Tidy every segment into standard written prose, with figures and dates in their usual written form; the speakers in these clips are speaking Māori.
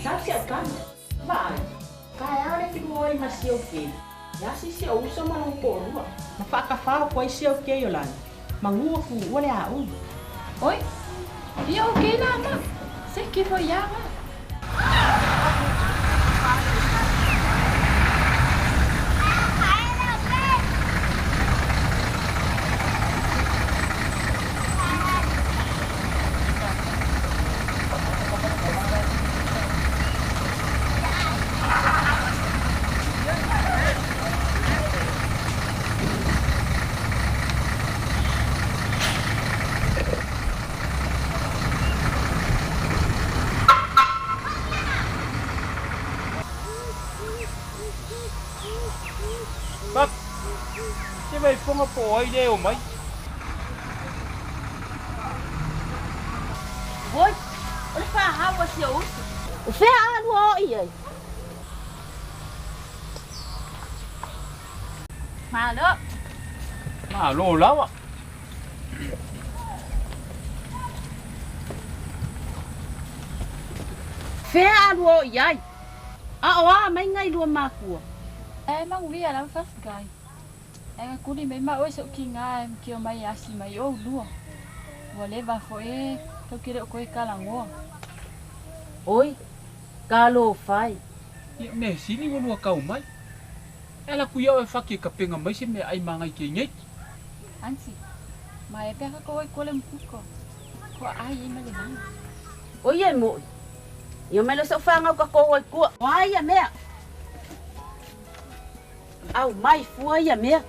Sabe se é cama? Vai. Kaya que moi mas eu que. Já se eu uso mas não porua. Na faca fala com esse eu que eu lá. Manū fu olha a Oi? E eu que lá, mas você que foi já? Bác, thế mày không có phổi đeo mấy. Oi? Olha para a água, seu urso. O ferro oi aí. Mà đó. À, lô lắm ạ. Ferro oi aí. Ó, mấy ngày luôn mà của. Em mang vía lắm phát gai. Em cú đi mấy mà ôi sợ kinh em kêu mày asi mày ô luôn. Vou levar foi eu queria coi calango. Oi. Calo fai. Mẹ xin đi mua cầu mấy. Em là quý ơi phát kia cặp bên mấy xin mẹ ai mang ai kia nhét. Ansi. Mà em pega coi coi lên puco. Có ai ấy mà lên nắng. Oi em muội. Eu me lo só fanga com a coa của. Ai mẹ. Ao mai foi a mẹ.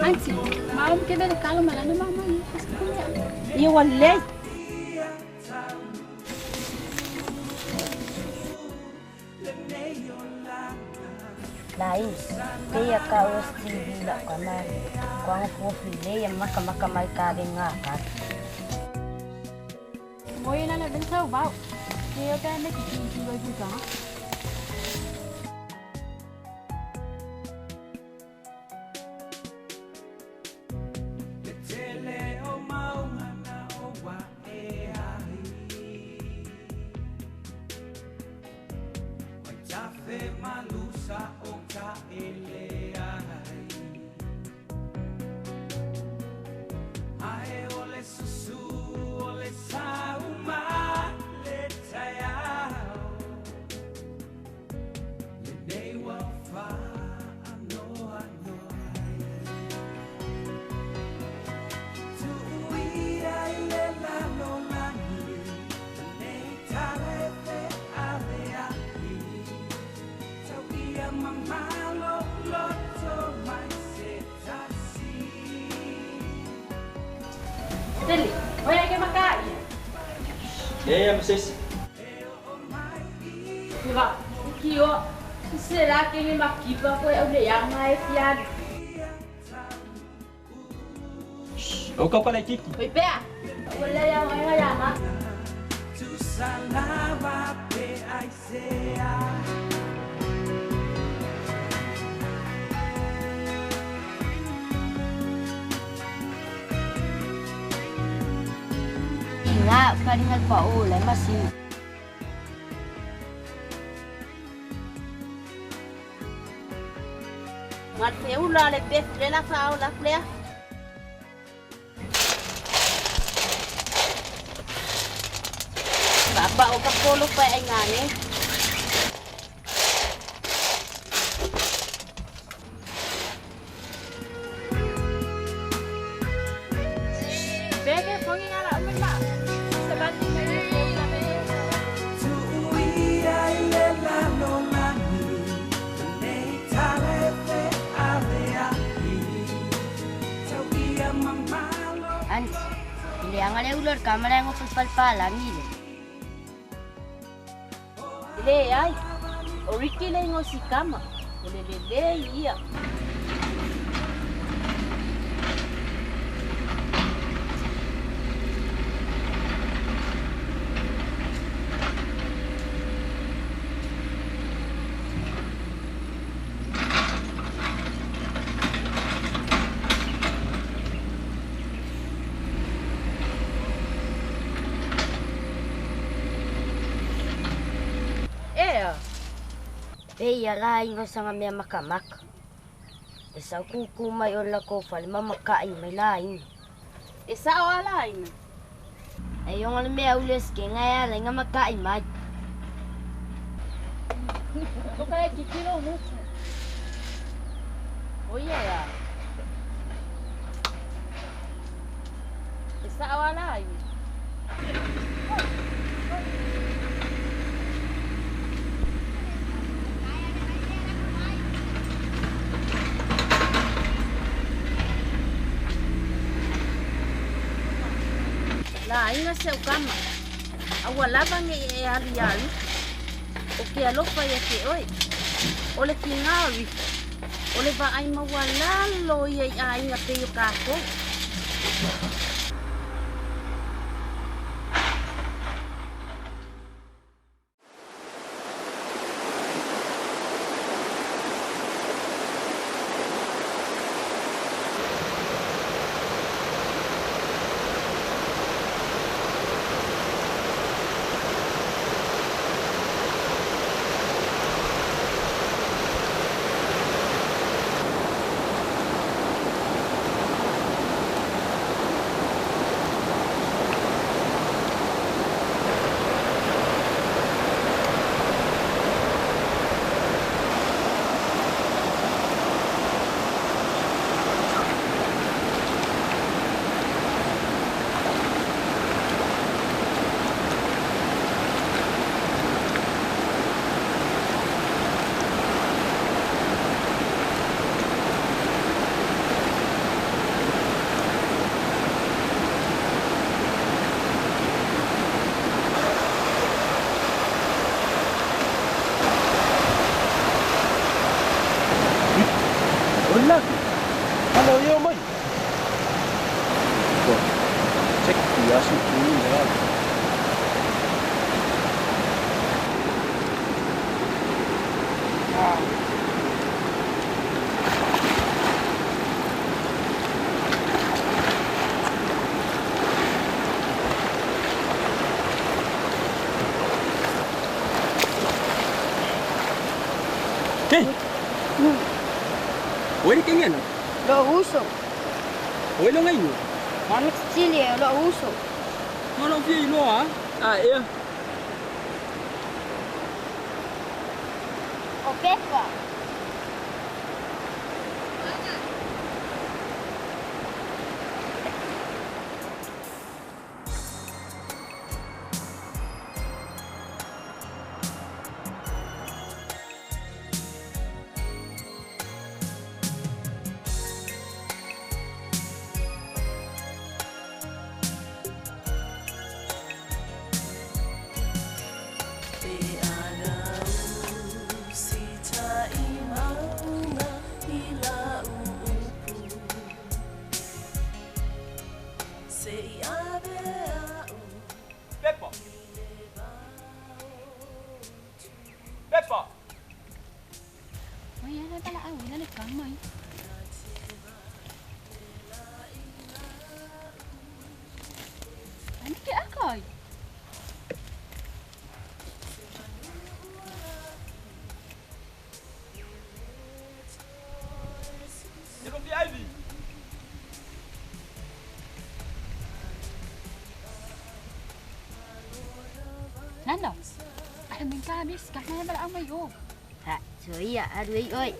Ansi, mau que ver calo malah na mama ni. Eu olhei. Daí, dia kau TV lah kamar. Kau kopi dia yang makan mai kari ngakak. Ngồi na là bên sau bao. Kêu cái mấy chị vui vui đó. Dali, olha que macaco. Để vocês. Vâng, kio. Será que ele maquipa foi o leão mais fiado? Ô, cậu có đây chứ? Oi, pé. O leão é olha lá. Nga, paringal pa ulay masin. Ngat feula le pef le la fa la flea. Baba o kapolo pa ay ngani. Leanga le ulor kamera ngo palpalang ile. Le ai. O Ricky le ngo si kama. O le ia. Pei ala ingo sanga mea makamaka. E sa kuku mai o la ko fale mamakai mai la ingo. E sa o ala ingo. E yonga le mea ules ke ngai ala inga makai mai. O kai ki kilo muku. O ia ya. E sa o ala ingo. La inga se o kama. Awa lava nge e ali. O ke alofa ia ke oi. O le ki ngawi. O le va ai mawalalo ia a inga te o kako. Hello, yo, mate. Check the asin tuloy na. Hey! Where can you go? Lo uso. Where long are you? Mami Chile lo uso. No, no, you know, ah? Ah, yeah. O Pepa. Peppa! Peppa! Oi, ana pala au, ina le kamai. Ani ke akai? It'll be Ivy. Nando. Ay, min ka bis, kana pala au mai o. Ha, so iya aduh oi.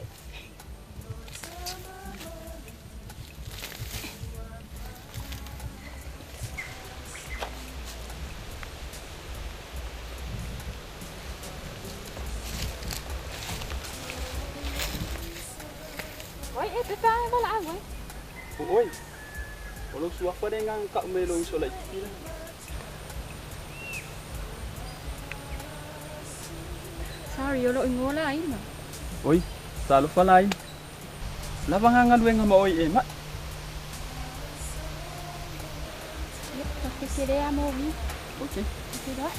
Oi, Pepa pala au. Oi. Olo suafa de ngang ka melo iso lai tira. Sorry, olo ingola ina. Oi, talo fa lain. Lavangangan wenga ma oi e ma. Yep, tapi kira mo vi. Okay. Okay dah.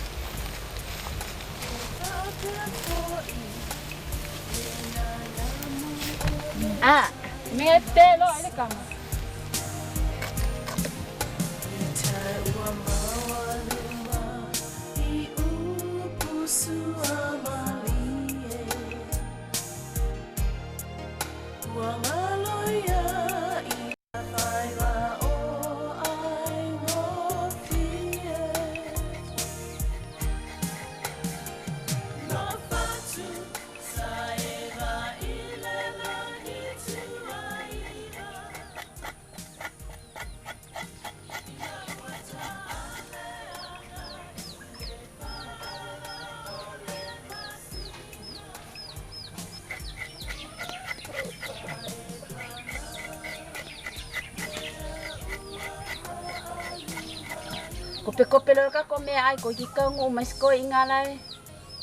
Ah, Mete lo ada kamu. Kope lo ka ko me ai ko ki ka ngo mas ko ingala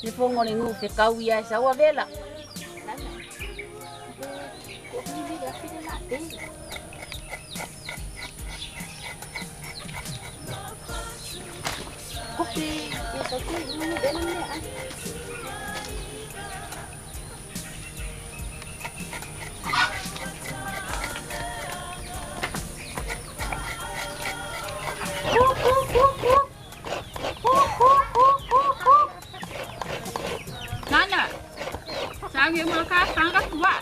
ni pongo ni ngu fe ka uia sa wa vela. Ko ni ga fi na te. Kope ya ka ku ni de na me ai. Nana, saya mau tangkap tua.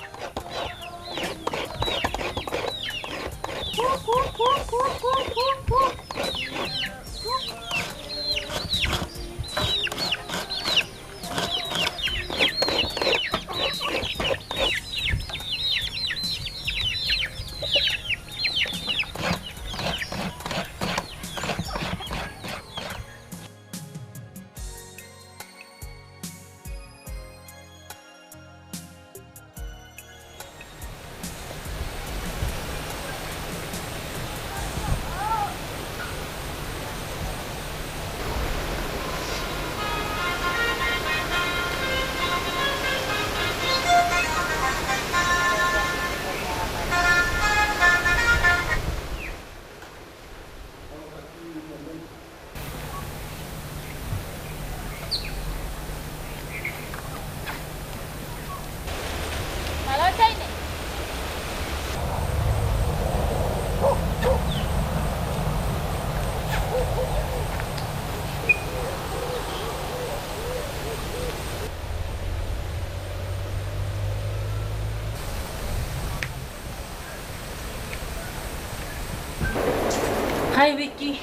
Hai Vicky.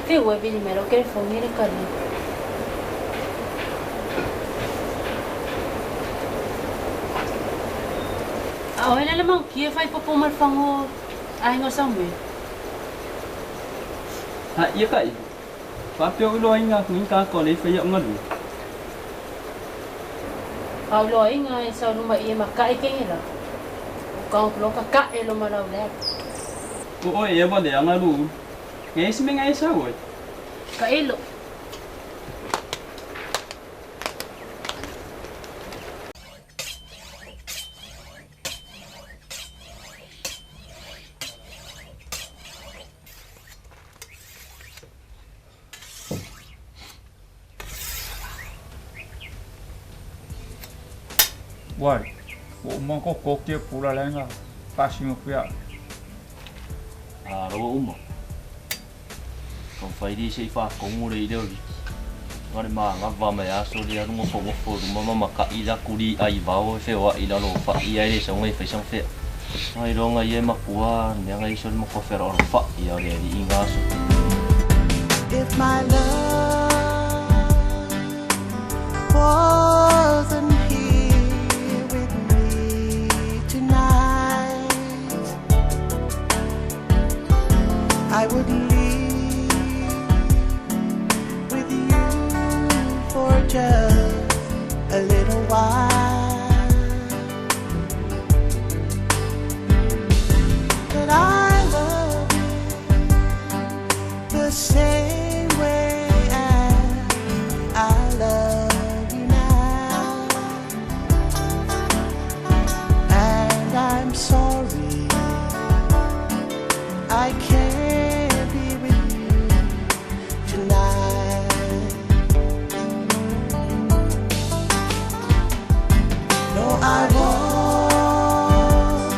Te voy a venir me lo que fue mi recalli. Olha lá mau que vai para pomar fango ai ngo Samoa. Ha iya kai. Papio lo inga ku ka ko le fe yo ngadu. Au lo inga sa no mai makai ke ila. Kau lo ka elo malau le. O e ba de anga lu. Ngai sime ngai sa wo. Ka elo. Wai. O mo ko ke pula lenga. Passing of ya. Rawa uma. Kau fai di sei fa ko ngure i leo Vicky. Ngare ma ngava mai aso dia rungo fo mama maka ila kuri ai vao fe wa ila lo fa i ai so ngai fe sang fe. Ai ronga ye makua ne ngai so mo ko fer or fa i ai di inga so. If my love wasn't here with me tonight, I would leave with you for just a little while. But I love I want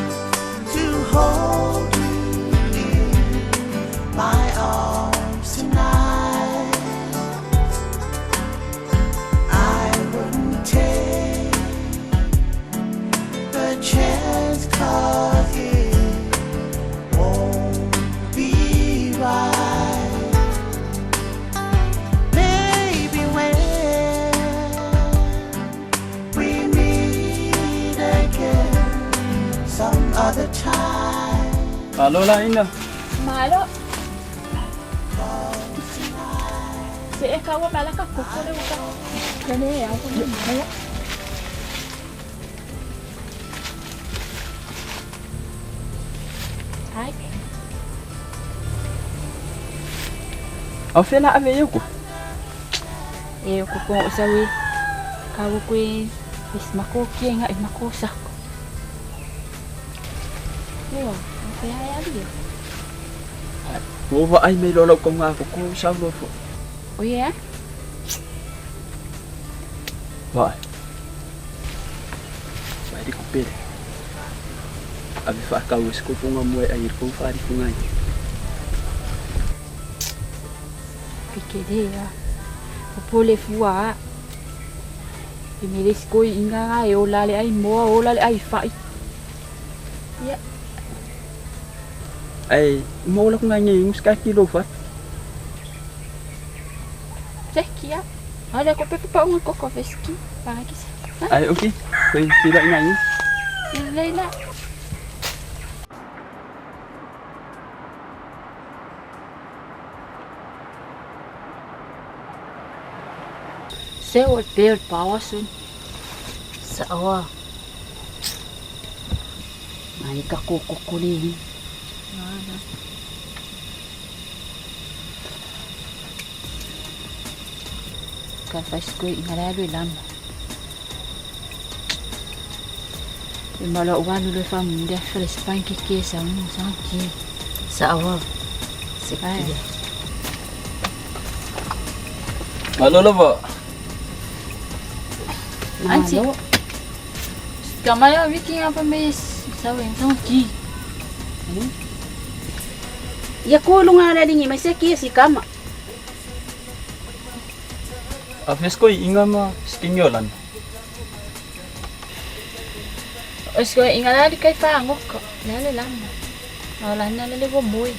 to hold you in my arms tonight. I wouldn't take the chance 'cause it won't be right. Maybe when we meet again some other time. Halo lah Ina. Malo. Si ikaw malaka kuko le uka. Kene ya ko ni malo. Hai. Afela ave yuko. E ko ko usawi. Kawo ko is makoki nga makosa. Yo, kaya ya dia. Wa ai may lolo ko nga ko sa lofo. Oh yeah. Vai. Vai di ko pere. Abi fa ka wis ko nga mo ai ko fa di ko ngai. Pikir dia. Boleh fua. Imilis ko inga nga ola le ai mo ola le ai fa. Ya. Ai mo la ko ngai ngi ska kilo fa. Cek ya. Ada ko pepe pa ko ko veski. Para que Ai okey. Koi tidak ngai. Leila. Sewa bear pawasun. Sawa. Mai ka kukulihin. Faz coisa ingalado lama. Imala uwanu le famu dia fres panki ke samu sanki. Sawa. Sekia. Halo lo ba. Anti. Kamaya wiki apa mes sawin sanki. Ya kulung ala dingi mai sekia si kama. Afes ko inga ma skinyolan. Osko ingalado kay fangok ko. Lale lama. Wala na lele go boy.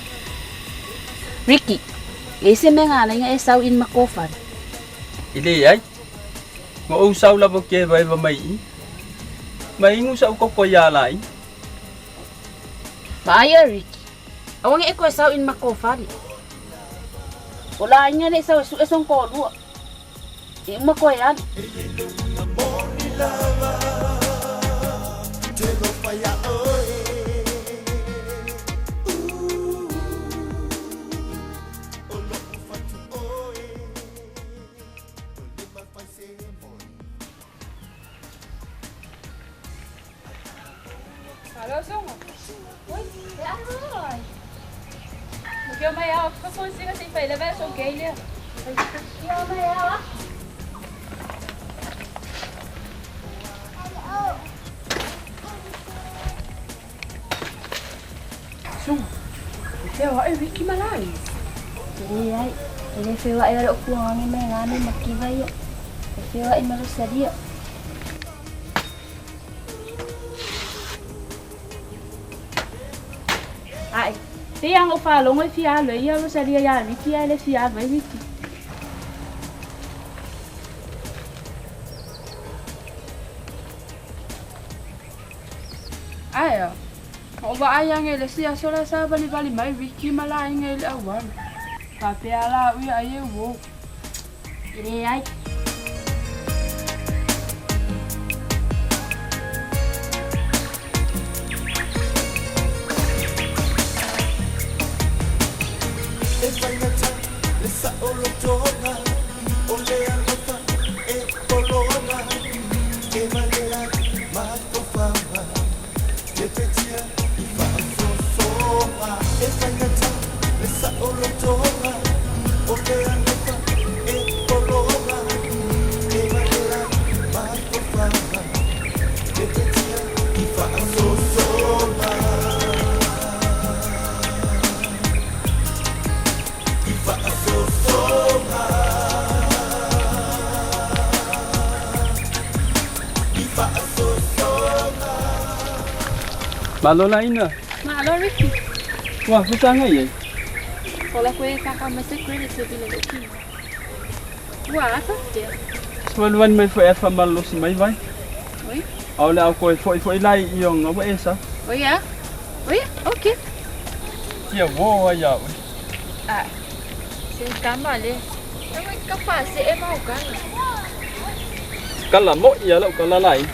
Ricky. Ese mengala nga esaw in makofan. Ili ay. Mo usaw la bo ke bay ba mai. Mai ngu sa ko ko yalai. Baya Ricky. Awang eko esaw in makofan. Wala nya ni esaw su esong ko lu. Ima ko yan. Halo Songo. Oi, ya rồi. Một kêu mày à, có con xin cái phải là bé số kê đi. Kêu mày à. Songo. Kêu hỏi Vicky mà lại. Jadi ai, jadi feel ay ada ukuan ni mengani makivay. Feel ay marusadia. Ai, tiang o falong ai fia le ia rosadia ya Vicky ai le fia vai Vicky. Ai à. Họ và ai yang ele sia sola sa bali bali mai Vicky mà lại ngele awan. Tapi ala ui ai wo. Jadi ai. Esa Malola ina. Malo Ricky. Wah, pusanga ye. Ola koe kakamase koe le se vile Ricky. Wah, apa dia? Swan mai foi fa malo si mai vai. Oi? Au la ko foi lai iong apa esa. Oh ya? Oh ya? Okay. Kia wo ya. Ah. Se kamale. Ai kapal se e mau kan. Kala mo ya la kala lai.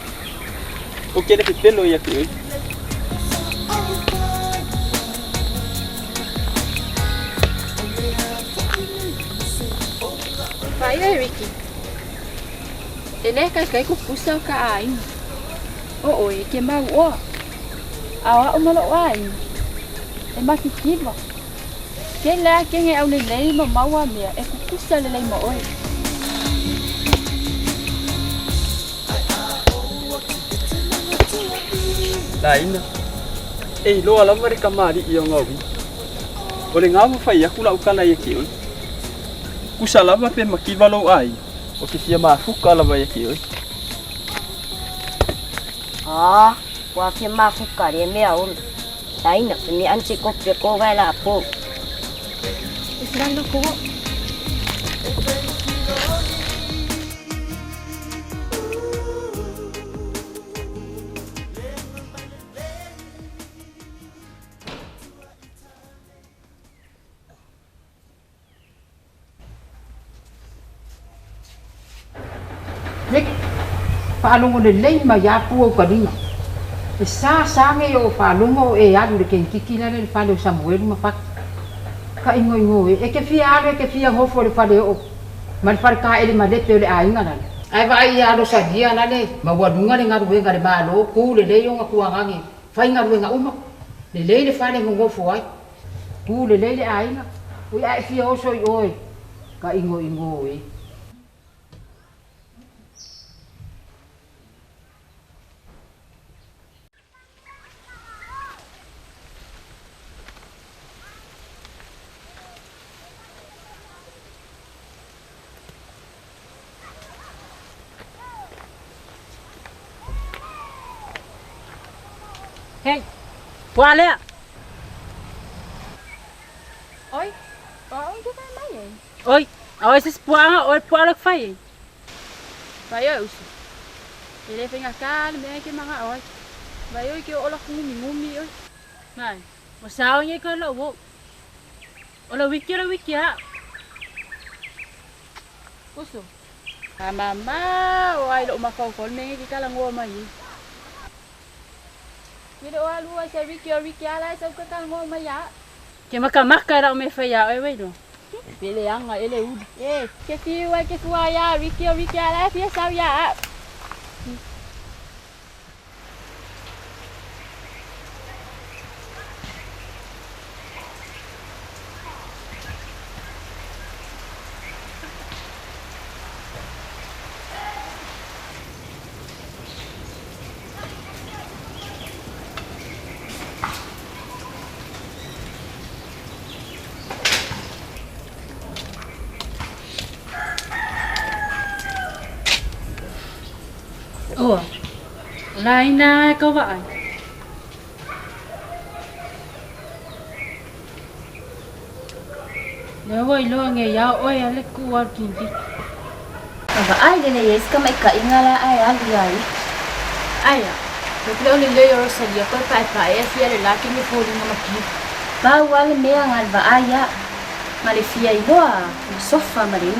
O que ele pelo ya ki. Vai Ricky. Ele kai ku pusa ka ai. Oh oi ke mau o. Awa o malo ai. E makikiva. Ke la ke nge au le lei ma maua mea e ku pusa le lei ma oi. Laina. Lo ala mari kamari iong ngawi. Ole ngawa fai aku la ukala ye ki. Kusala ba pe makiva lo ai. O ke fia mafuka la ba ye ki. Ah, wa fia mafuka le mea on. Taina se mi anche ko pe ko vai la po. Israel ko. Rick, whaalongo le lei ma iapu au karinga. E sange o whaalongo e alu le ken kikina le whale o Samoa ma whaki. Ka ingo e ke fia alu e ke fia ngofo le whale o. Ma le whale ka ele ma lepe o le ainga nane. Ai vai alo sa dia nane, ma wadunga le ngaru wenga le malo, ku le lei o ngakuangangi. Whai ngaru wenga uma, le lei le whale ngofo ai. Ku le lei le ainga. Ui ai fia oso i oi. Ka ingo e. Hey, puala. Oi. Oi ke vai mai. Oi, awak sis puanga, oi puala fai. Vai eu. Ele venga cá, me que manga oi. Vai eu que ola ngumi oi. Nai, masao nye ka lo wo. Ola wiki ha. Kuso. Mama, oi lo makau kon me ki kala ngo mai. Video alu sa Ricky ala sa ka kala ngo mai ya. Ke makamaka ra me fai ya oi no. Pele anga ele ud. Que fiwa que fua ya Ricky ala fia sa ya. Oh, laina kau ba? Lewa ilo nge ya oi ale kuar kinti. Aba ai dene yes ka mai ka ingala ai ali ai. Aya. Porque eu lhe eu sabia que pai fia lá que me foi uma aqui. Ba wale me angal ba aya. Male fia iloa, sofa male.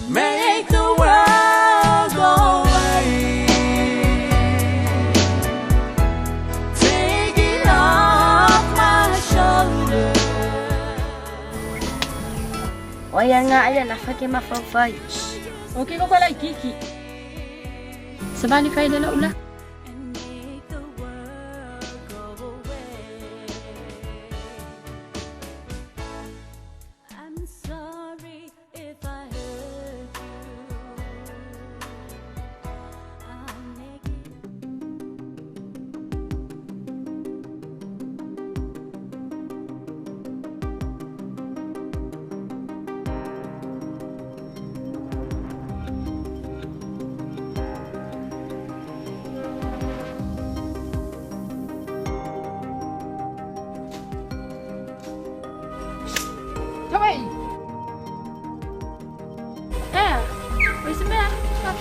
Make the world go away. Take it off my shoulder. Oia nga ai na whake mawhawhai. Okay ko pala kiki. Sabani fai na ula. I'm sorry if I hurt you. I'll make it.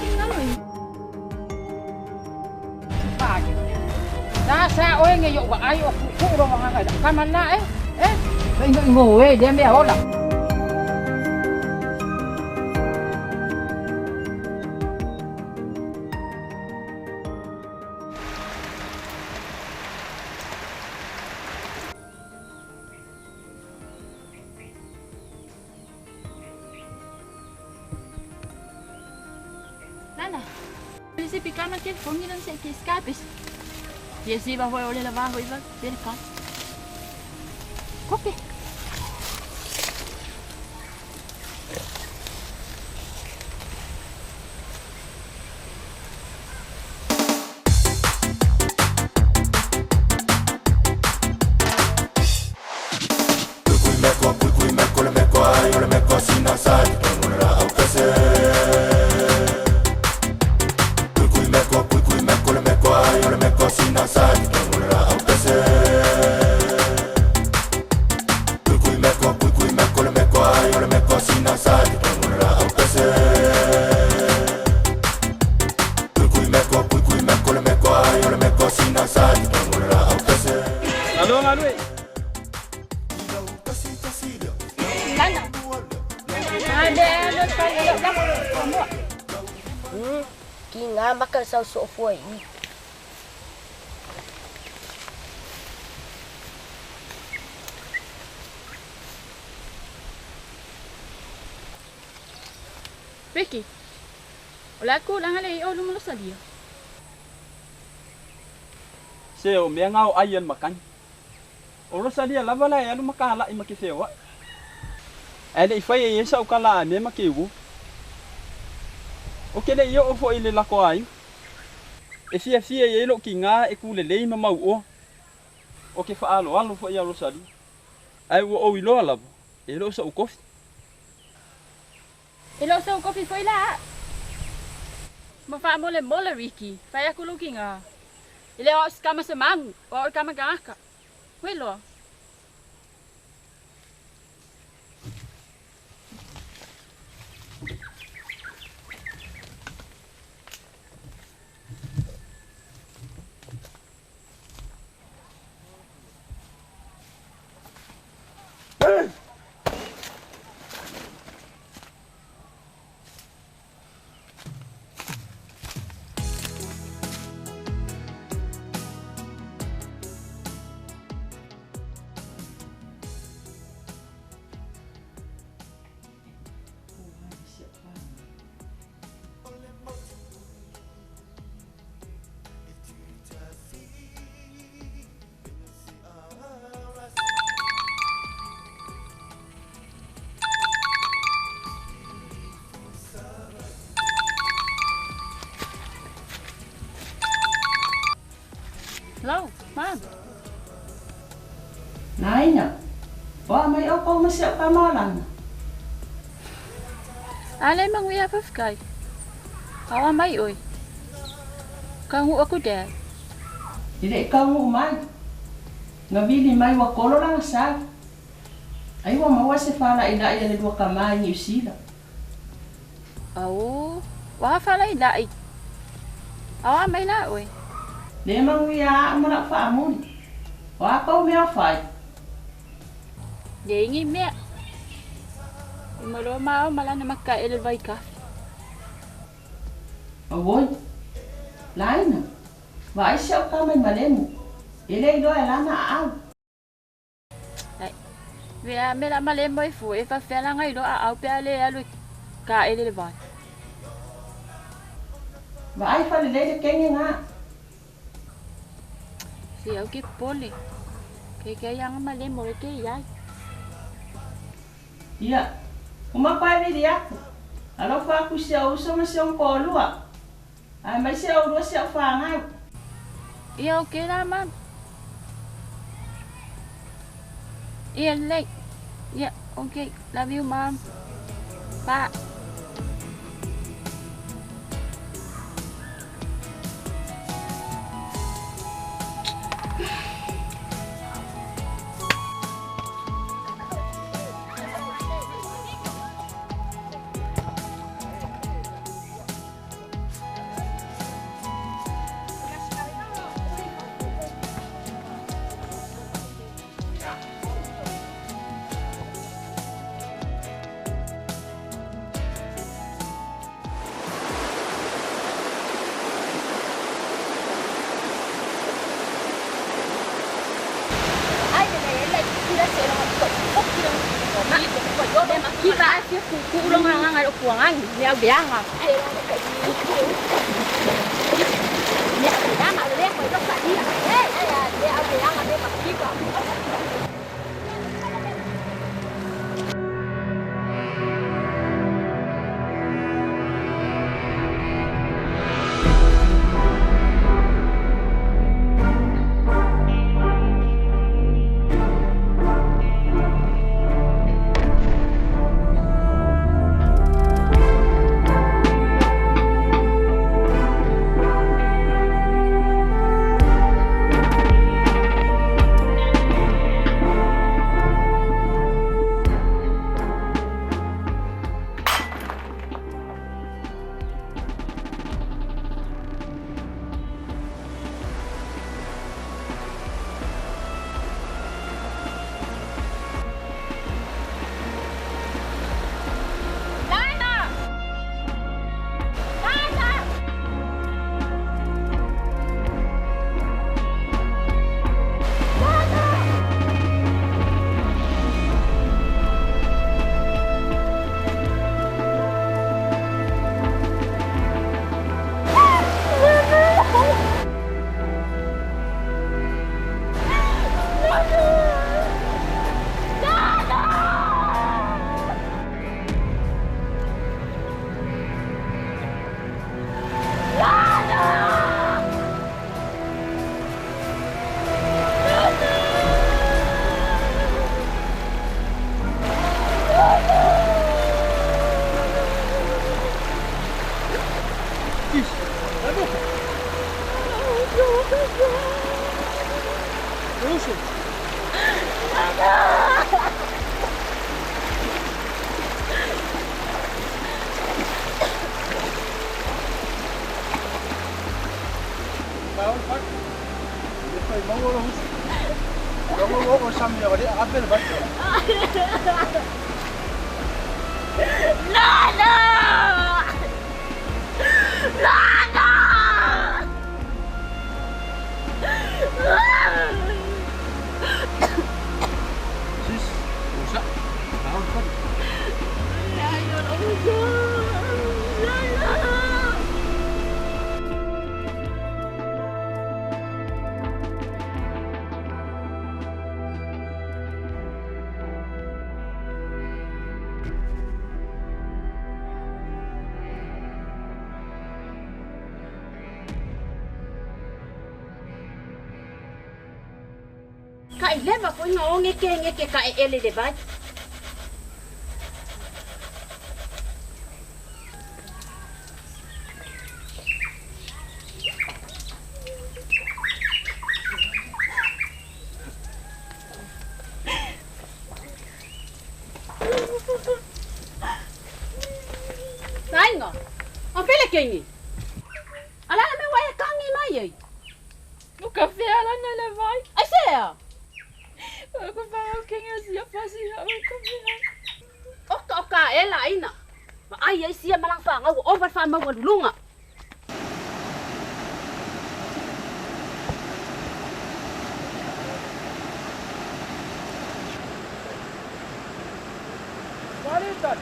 ngaloy. Pagi. Sa oe nge yo ba ayo ku ro mga kada. Kamana Ingo dia me hola. Nana. Bisa picar no tiene fongi non sei che escapes. E assim vai olhar lavar e vai ver cá. Kopi. Alo nganu e. Nana. Ada lo kali lo dah. Kamu. Kinga makan saus foi. Vicky. Ola ko lang ale o lumo sa dia. Seo me ngau ayan makan. Oro sadia lava la anu makala i makisewa. Ele fai e sa ukala me makiwu. O kele yo o fo ile la ko ai. E fia e lo kinga e kule le ma mau o. O ke fa alo fo ia lo sadi. Ai o ilo ala. E lo sa u kofi. Ilo sa kopi foi lá. Mafa mole Ricky. Vai aku looking ah. Ile o skama semang, o kama gaka. Welo. Hello, Mom. Naina. Wa mai o ko masih kamalan. Alay mang wiya pafkay. Awa may oy. Kangu ako dad. Tidak kamu mai. Ngabili mai wa kolo lang sa. Ay wa mawa se fala ida ida dua kamay ni usila. Aw, wa fala ilai. Awa may na oy. Lemang wiya mo na fa amun. Wa ko mi afai. Dengi me. Imalo mao mala na makkail vai ka. Awoy. Lain. Wa ai siya ka may malemu. Ile do ala na aw. Vea me la male moi fu e fa fela ngai do a au pe ale alu ka ele vai. Wa ai fa le de kenge nga. Si au ki pole. Ke yang male mo ke ya. Iya. Uma pa dia. Alo fa ku siya uso ma siya ko lua. Ai mai siya ulo siya fa nga. Iya okay na ma'am. Iya late. Yeah, okay. Love you, mom. Bye. ila se ora ko ko kira ko ma ko yo be ma kita asia ku lo nganga ngalo puangan ni au bianga ai ora ko ni ya ma le ko yo ka dia ai ya au bianga be ma kita Kai leva ko nga ngeke ka ele de vai. Sainga. Apele kengi. Ala me wa kangi mai ai. O café ala na le vai. Ai sea. Ko fa o kenga sia pasi ha o café. Oka ela ina. Ma ai sia malang fa nga o va fa ma wa lunga. Balikan.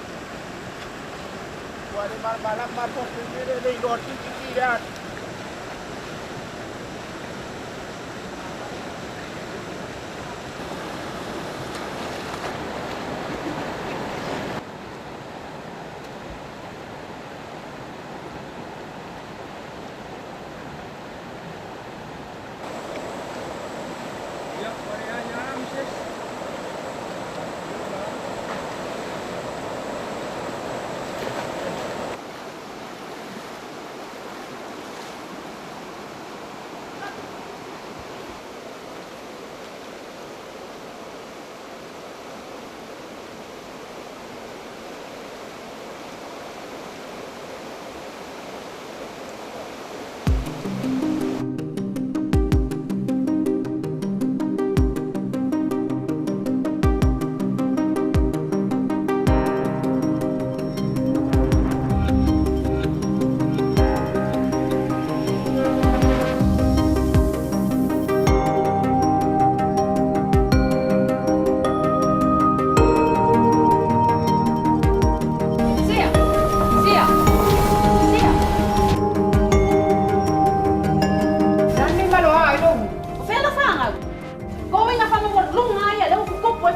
Wali malam mapok sendiri di luar cici ya.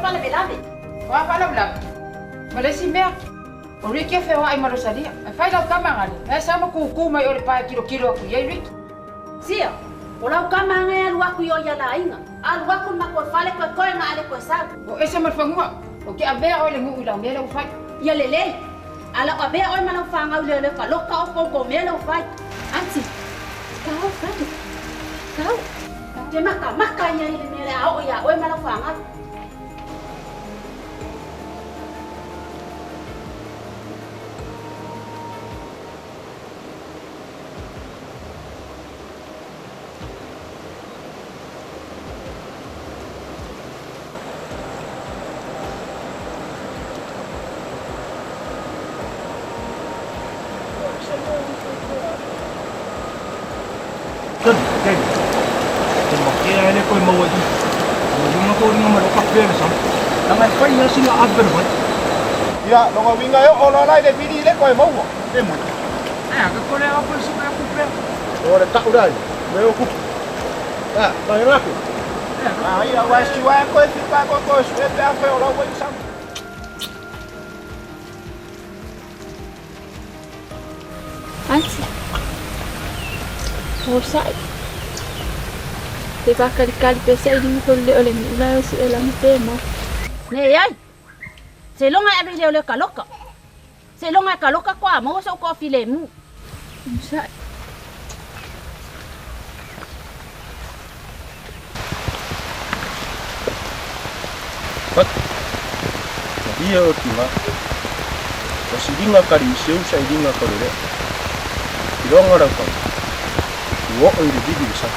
pala belave. Wa pala bla. Malesi mea. O Riki fe wa ai marosalia. Fai lau kama ngani. E sama kuku mai o le pa kilo aku ye Riki. Sia, o lau kama ngai alu aku yo ya lainga. Alu aku mako fale ko nga ale ko sa. O ese mal fangua. O ke abe o le ngu ila mele u fai. Ya lele. Ala abe o mana fanga le ka loka o ko mele o fai. Anti. Kau fatu. Kau. Te maka ya ile mele o ya o mana fanga. Keng. Termakai ada kau mau lagi. Cuma kau ni malu kafe macam. Tangan kau yang sini apa buat? Ya, orang winga yo orang lain dia pilih le kau mau. Demo. Kau ni apa sih aku kafe? Orang tak udah. Meu aku. Ah, tanya aku. Iya, wes cuai kau kita kau sudah apa orang buat sama. Anzi. Usai. Te kali pesa ini ko le ole ni la si ela mo tema. Ne ai. Se longa abi le kaloka. Se longa kaloka kwa mo so ko filemu. Usai. Iya otima. Pasidinga kari seu sai dinga korore. Kilonga ra ko. Wo individu sa.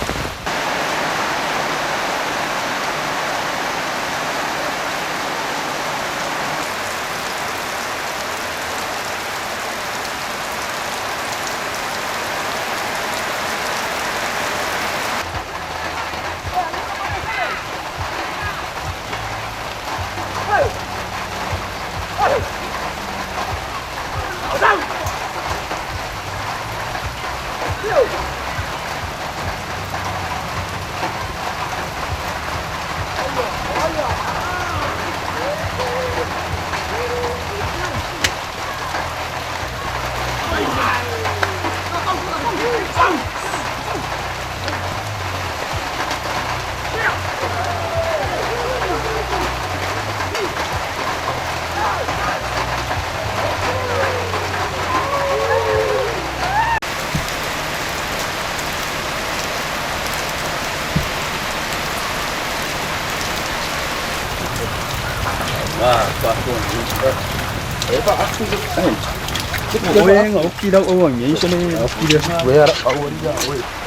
Ôi ngọc kia đâu ôi nhảy xuống đây ngọc kia về ra ôi đi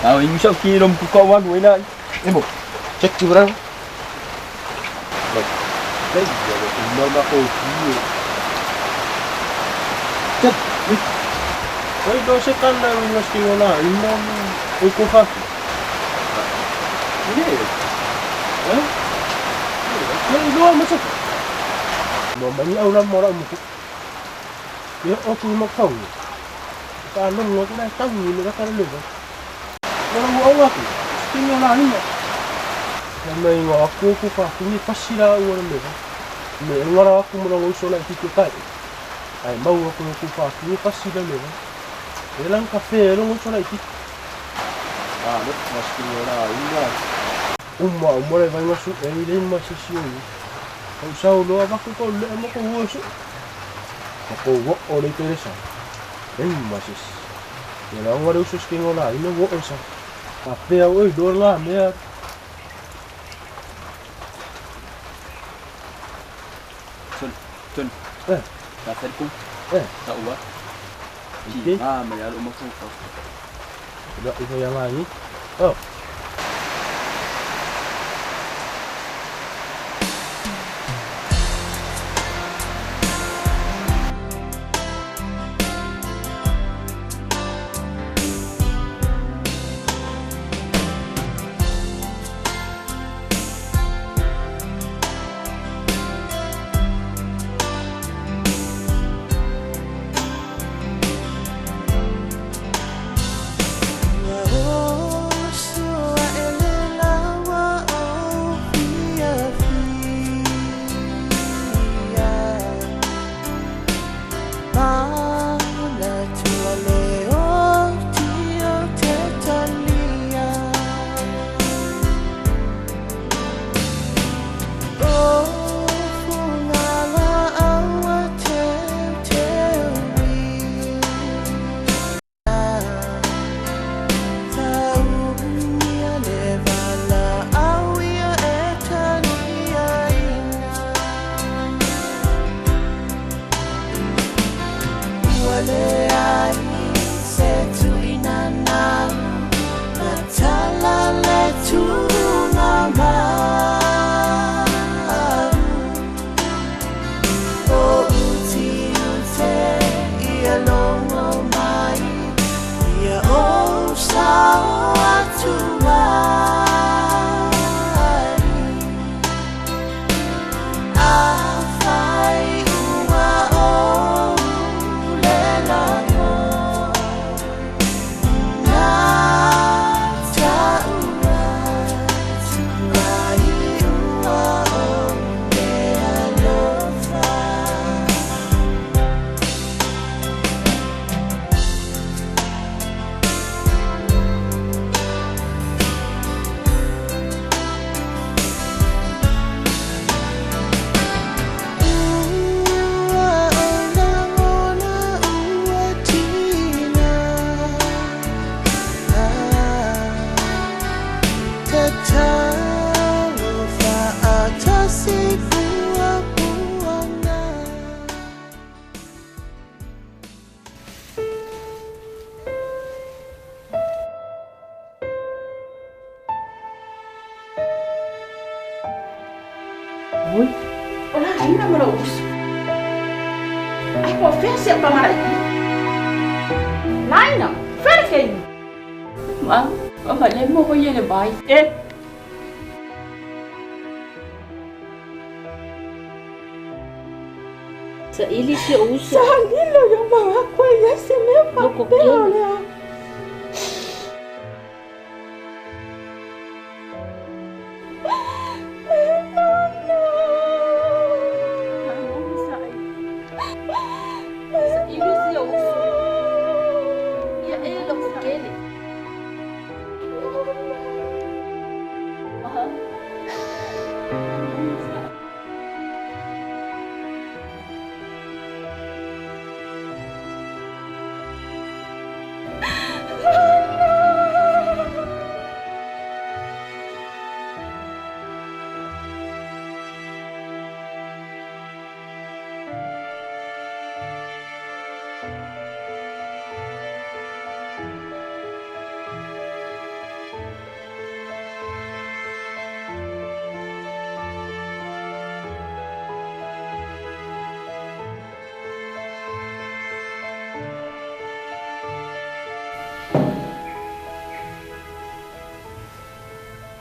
ôi anh sao kia đông cứ câu ăn với lại em một check chưa đâu đấy giờ nó mà ôi kia chết ôi đó sẽ cắn là mình mesti ngolah ini ôi cô pha ini ini dua macam mà bánh âu lâm mà đâu một nếu ok mà không ta nông nó cũng đang tăng nhìn nữa ta được nó đang uống à kinh nhau là như vậy này ngõ cô phải cũng như phát xí ra uống được mẹ ngõ ra cũng muốn uống số này thì cái ai mau cô phải cũng như phát xí ra được để làm cà phê nó uống số này thì nó phát xí ra là mà này vai masuk lên masih siung kalau sau lo apa kau le mau kau uang aku wok oleh Teresa, masih. Ya orang ada usus kengol lah, ini wok esa. Tapi awak dor lah, mea. Tun. Tak terkum. Tak uat. Ini. Maya lu masuk kau. Tidak itu yang lagi. Oh. So Oi. Ola ainda mora uso. Ai po fese pa mara. Laina, ferke. Ma, ama le mo ko yele bai. Sa ili si uso. Sa nilo yung mga kwaya si Mepa. Loko kele.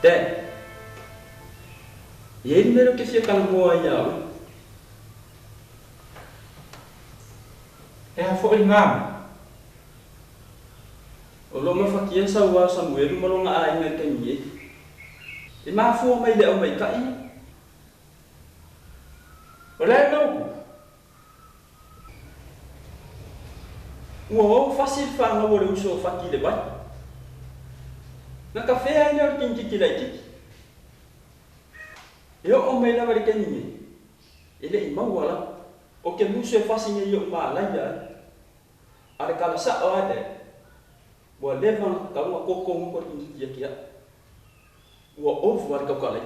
Te. Yen mero ke fia kang moa ia. Fo ngam. O lo ma fakia sa wa Samuel mo lo nga ai ngai kan ye. E ma fu mai le o mai kai. O le no. Wo fasil fa nga wo uso fati le bai. Na café ai no kinki kilai. Eu o mai la vai kan ye. Ele ima wala. O ke muso fasinga yo ma la ya. Are kala sa o ade. Wa leva ka wa koko mo ko kinki kia. Wa of war ka kala.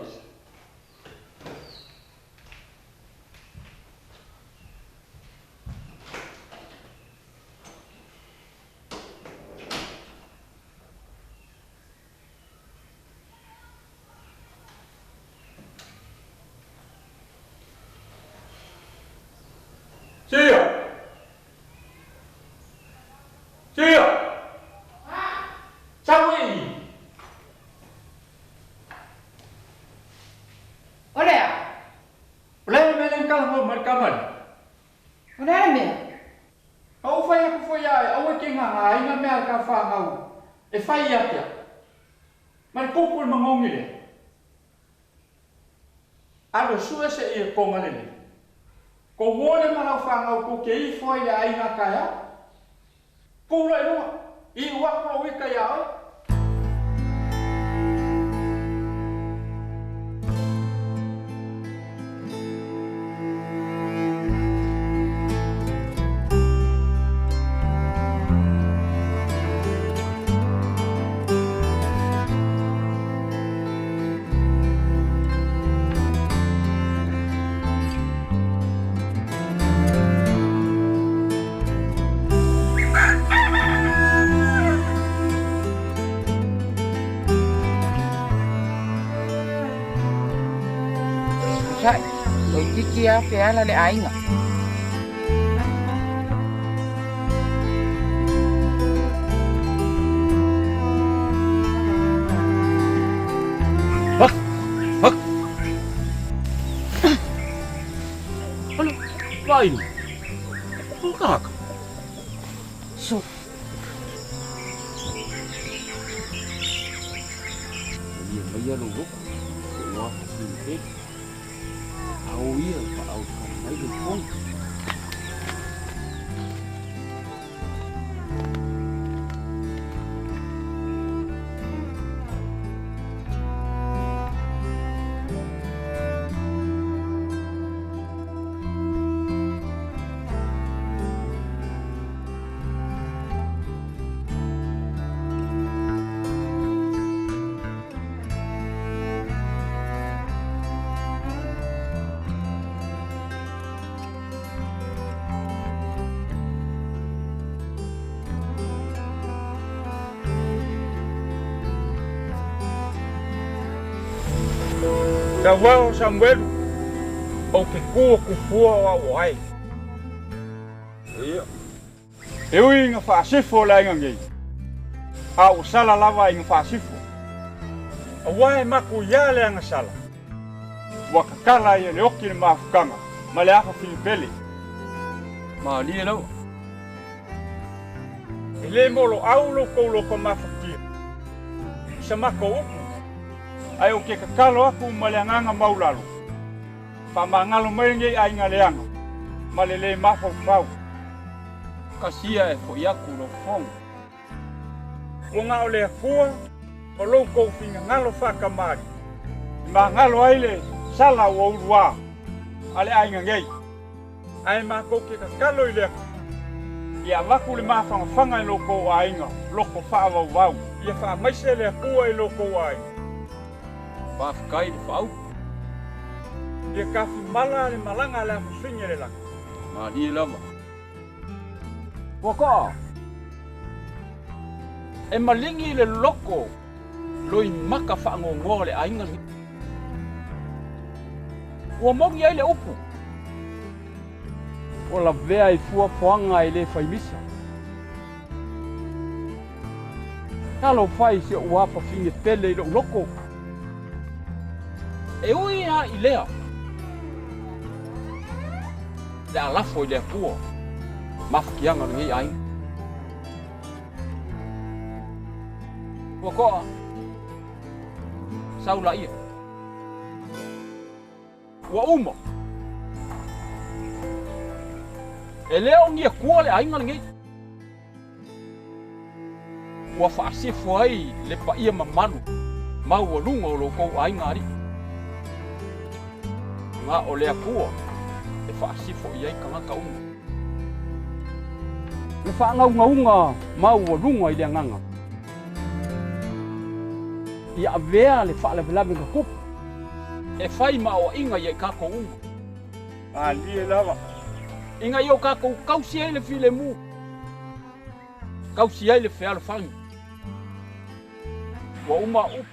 E fai atia. Mai kokul mangongile. Alo sua se e kongalele. Ko wole mana fanga ko ke I foi ya ina kaya. Ko ra no I wa ko wi kaya. Kia feala le ainga. Hak. Alo, lain. Kak. So. Iya lu. Wah, ini. Oh iya, Pak Alfan, ayo pun. Davao Samuel, o ke kua kufua o ai. Ia. E ui inga whaasifo la inga ngei. A o sala lava inga whaasifo. A wae maku ia le anga sala. Waka kala ia le oki le maafukanga. Ma le afa Filipele. Ma lia lau. E le molo au loko loko mafakia. Isa mako upu. Ai o ke kakalo aku ma le anganga maulalo. Pa mangalo mai ngei ai nga leanga. Ma le mafau fau. Kasia e fo iaku lo fonga. Ko nga o le afua, o loko finga ngalo whakamari. Ma ngalo aile sala o urua. Ale ai nga ngei. Ai mako ke kakalo i leko. Ia waku le mawhanga i loko o ainga, loko whaawau wau. Ia wha maise le afua i loko o ainga. Whawhakai le whau. Ia kafi mala le malanga le afu finge le laka. Ma ni lama. Waka. E malingi le loko. Loi maka whaangongo le ainga. Ua mongi ai le upu. O la vea i fua poanga i le whaimisa. Talo whai se uapa finge tele i lo loko. E ui a i lea. Le alafo i le pua. Mawhakianga ngi ai. Waka. Saula ia. Ua uma. E leo ngia kua le ainga ngi. Ua whaasifo ai le pa ia mamanu. Mau o lunga o loko ainga ari. Nga o lea kua. E whaasifo i ai kangaka unga. Le whaangaunga mau o lunga i le nganga. Ia avea le whaalavelave ka kupu. E whai ma o inga i ai kako unga. A lie lava. Inga i o kako kausi ai le file mu. Kausi ai le wheala whangi. Wa uma upu.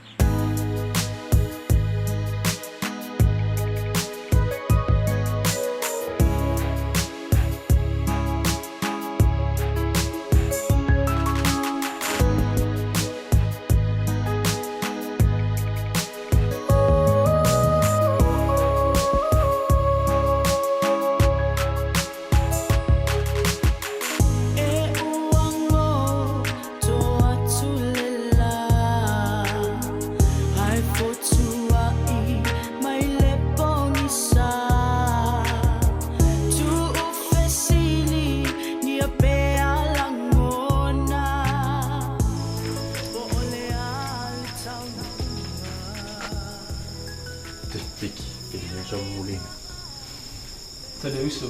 Tale uso,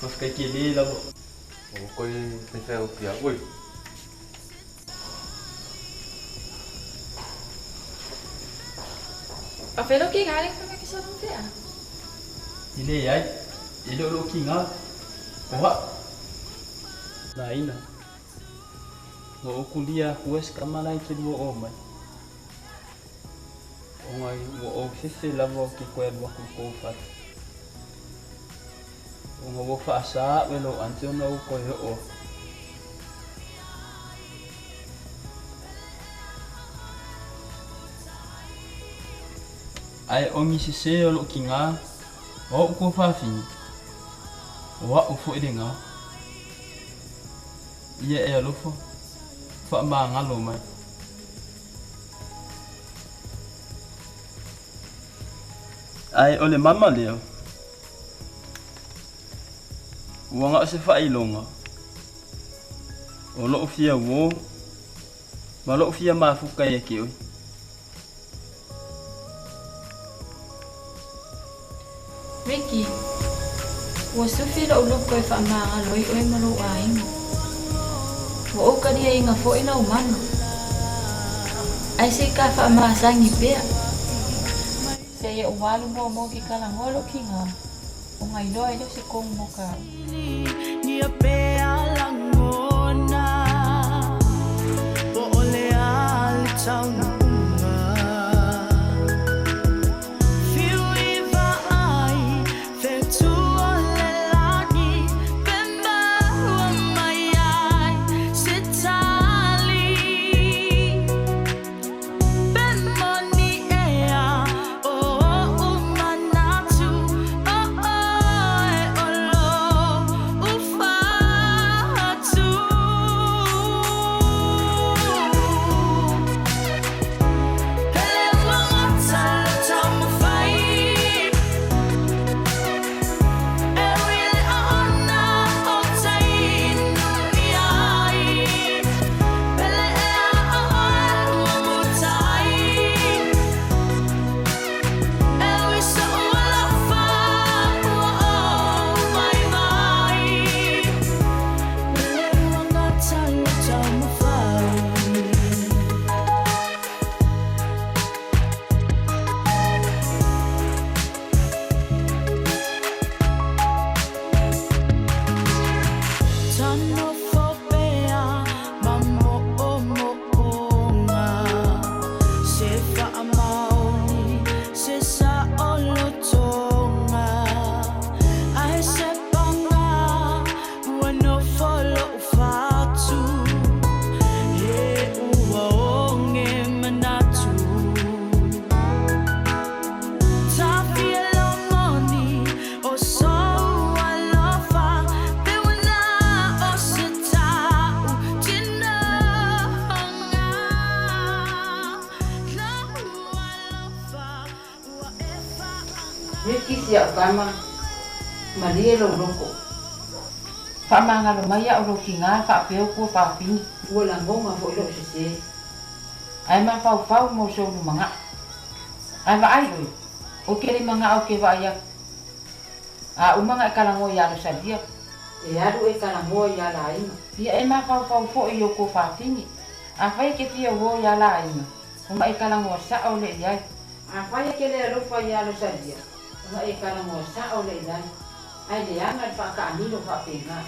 whawhakai ki le lava. O koe te whao pia. Oi. A whero ki ngāre kaka ki sa rung whea? I le ai, i leo ki ngā. Oha. Nā ina. Ngā okulia hues kamalai te lua o mai. O ngai ngā o whiwhi lava o ki koe waku kou whati. O ngā wofa asa welo ante o nau koe o. Ai ongi se se o lo ki ngā. O uko whawhingi. O a ufo i ngā. Ia e alofo. Wha maa ngalo mai. Ai ole mama leo. Wanga se whai longa. O lo fia wo. Ma lo fia mafuka e ki oi. Ricky, wa sufi lo lo ko fa ma loi oi ma lo ai. Wa o ka dia inga fo ina umano. Ai se ka fa ma sangi pe. Se ye walu mo ki kala ngolo ki nga. O ngai loi le se kong mo ka. Ni a pe alangona. Po ole al tauna. Feel if I Riki sia kama Marielo loko. Fa manga lo mai au lo kinga fa peo ko fa pini. Ua la ngonga fo lo se. Ai ma fa mo so lu manga. Ai va ai lo. O kere manga o ke va ya. A umanga kala ngo ya lo sadia. E aru e kala ngo ya la ina. Ia e ma fa fo yo ko fa pini. A fa ke fia wo ya la ina. Uma e kala ngo sa o le ya. A fa ke le lo fa ya lo sadia. Uma e kala ngo sa o le ya. Ai le anga fa ka ni lo fa pena.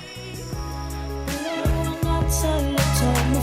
Not so little